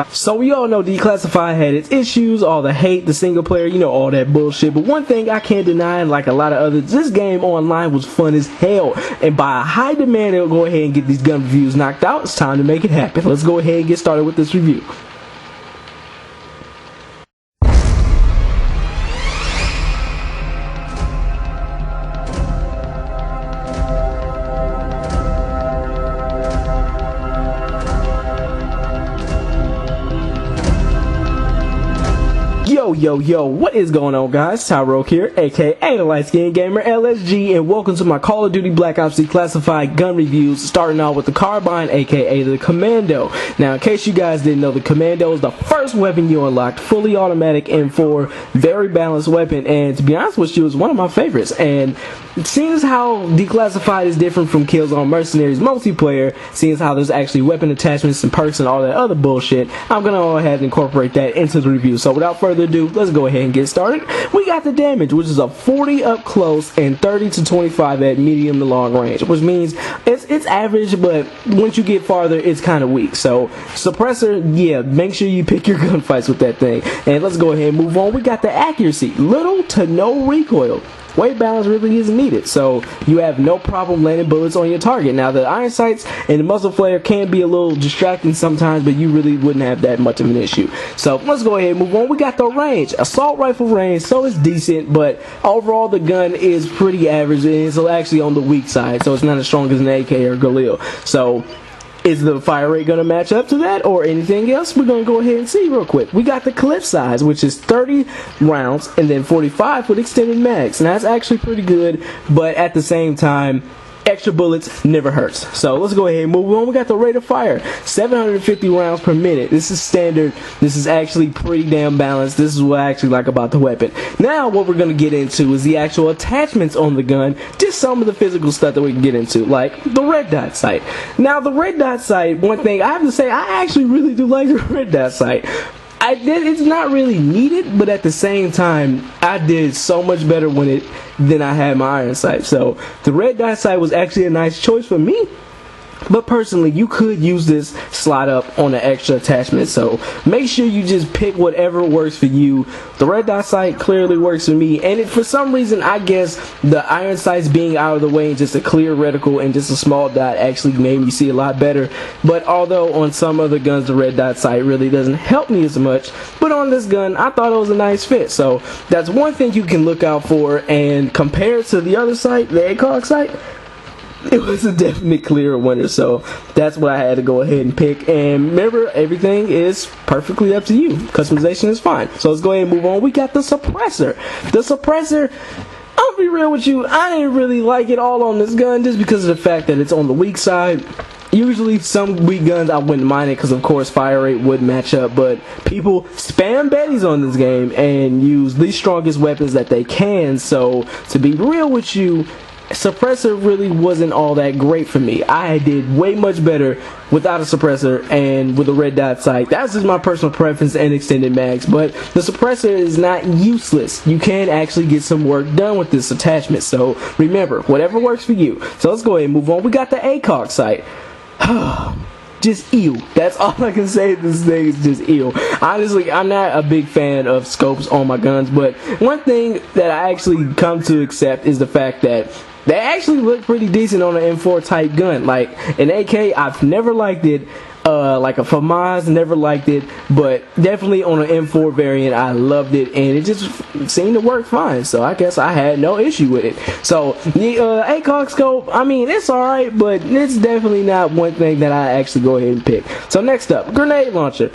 So we all know Declassified had its issues, all the hate, the single player, all that bullshit. But one thing I can't deny, like a lot of others, this game online was fun as hell. And by a high demand, they'll go ahead and get these gun reviews knocked out. It's time to make it happen. Let's go ahead and get started with this review. Yo, what is going on, guys? Tyroke here, aka the Light Skin Gamer LSG, and welcome to my Call of Duty Black Ops Declassified gun reviews, starting out with the Carbine, aka the Commando. Now, in case you guys didn't know, the Commando is the first weapon you unlocked, fully automatic M4, very balanced weapon, and to be honest with you, it's one of my favorites. And seeing as how Declassified is different from Killzone Mercenaries multiplayer, seeing as how there's actually weapon attachments and perks and all that other bullshit, I'm gonna go ahead and incorporate that into the review. So without further ado, let's go ahead and get started. We got the damage, which is a 40 up close and 30 to 25 at medium to long range, which means it's average, but once you get farther, it's kind of weak. So Suppressor, yeah, make sure you pick your gunfights with that thing. And let's go ahead and move on. We got the accuracy, little to no recoil. Weight balance really isn't needed, so you have no problem landing bullets on your target. Now, the iron sights and the muzzle flare can be a little distracting sometimes, but you really wouldn't have that much of an issue. So let's go ahead and move on. We got the range, assault rifle range, so it's decent, but overall the gun is pretty average, and it's actually on the weak side, so it's not as strong as an AK or Galil. So is the fire rate going to match up to that or anything else? We're going to go ahead and see real quick. We got the clip size, which is 30 rounds and then 45 with extended mags. Now that's actually pretty good, but at the same time, extra bullets never hurts. So let's go ahead and move on. We got the rate of fire, 750 rounds per minute. This is standard. This is actually pretty damn balanced. This is what I actually like about the weapon. Now what we're going to get into is the actual attachments on the gun, just some of the physical stuff that we can get into, like the red dot sight. Now the red dot sight, one thing I have to say, I actually really do like the red dot sight. It's not really needed, but at the same time, I did so much better than I had my iron sight. So the red dot sight was actually a nice choice for me. But personally, you could use this slot up on an extra attachment, so make sure you just pick whatever works for you. The red dot sight clearly works for me, and for some reason, I guess the iron sights being out of the way and just a clear reticle and just a small dot actually made me see a lot better. But although on some other guns the red dot sight really doesn't help me as much, but on this gun I thought it was a nice fit. So that's one thing you can look out for, and compared to the other sight, the ACOG sight, it was a definite clear winner, so that's what I had to go ahead and pick. And remember, everything is perfectly up to you. Customization is fine. So let's go ahead and move on. We got the suppressor. The suppressor, I'll be real with you, I didn't really like it all on this gun just because of the fact that it's on the weak side. Usually some weak guns I wouldn't mind it because of course fire rate would match up, but people spam Bettys on this game and use the strongest weapons that they can. So to be real with you, suppressor really wasn't all that great for me. I did way much better without a suppressor and with a red dot sight. That's just my personal preference and extended mags, but the suppressor is not useless. You can actually get some work done with this attachment, so remember, whatever works for you. So let's go ahead and move on. We got the ACOG sight. Just ew. That's all I can say. This thing is just ew. Honestly, I'm not a big fan of scopes on my guns, but one thing that I actually come to accept is the fact that they actually look pretty decent on an M4 type gun. Like an AK, I've never liked it. Like a FAMAS, never liked it, but definitely on an M4 variant, I loved it, and it just seemed to work fine. So I guess I had no issue with it. So the ACOG scope, I mean, it's alright, but it's definitely not one thing that I actually go ahead and pick. So next up, grenade launcher.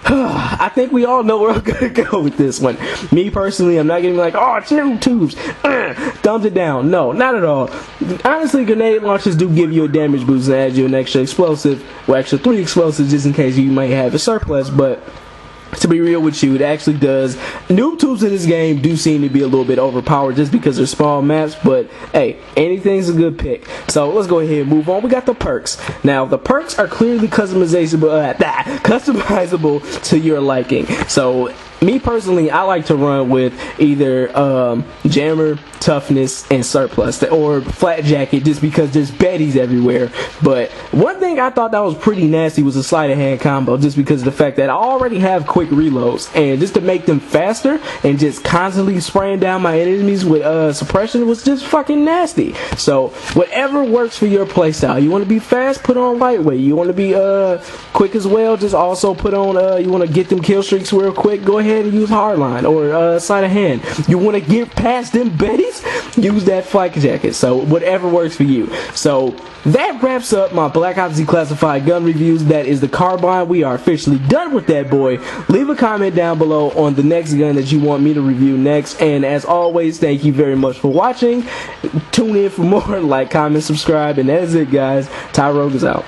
I think we all know where I'm gonna go with this one. Me personally, I'm not getting like, oh, two tubes, thumbs it down. No, not at all. Honestly, grenade launchers do give you a damage boost and add you an extra explosive, or extra 3 explosives just in case you might have a surplus, but to be real with you, it actually does. Noob tubes in this game do seem to be a little bit overpowered just because they're small maps, but hey, anything's a good pick. So let's go ahead and move on. We got the perks. Now, the perks are clearly customizable to your liking. So me personally, I like to run with either jammer, toughness, and surplus, or flat jacket, just because there's betties everywhere. But one thing I thought that was pretty nasty was a sleight of hand combo, just because of the fact that I already have quick reloads, and just to make them faster and just constantly spraying down my enemies with suppression was just fucking nasty. So whatever works for your playstyle. You want to be fast, put on lightweight. You want to be quick as well, just also put on you want to get them kill streaks real quick, go ahead and use hardline or sleight of hand. You want to get past them betties, use that flak jacket. So whatever works for you. So that wraps up my Black Ops Declassified gun reviews. That is the Carbine. We are officially done with that boy. Leave a comment down below on the next gun that you want me to review next, and as always, thank you very much for watching. Tune in for more. Like, comment, subscribe, and that is it, guys. Tyrogue is out.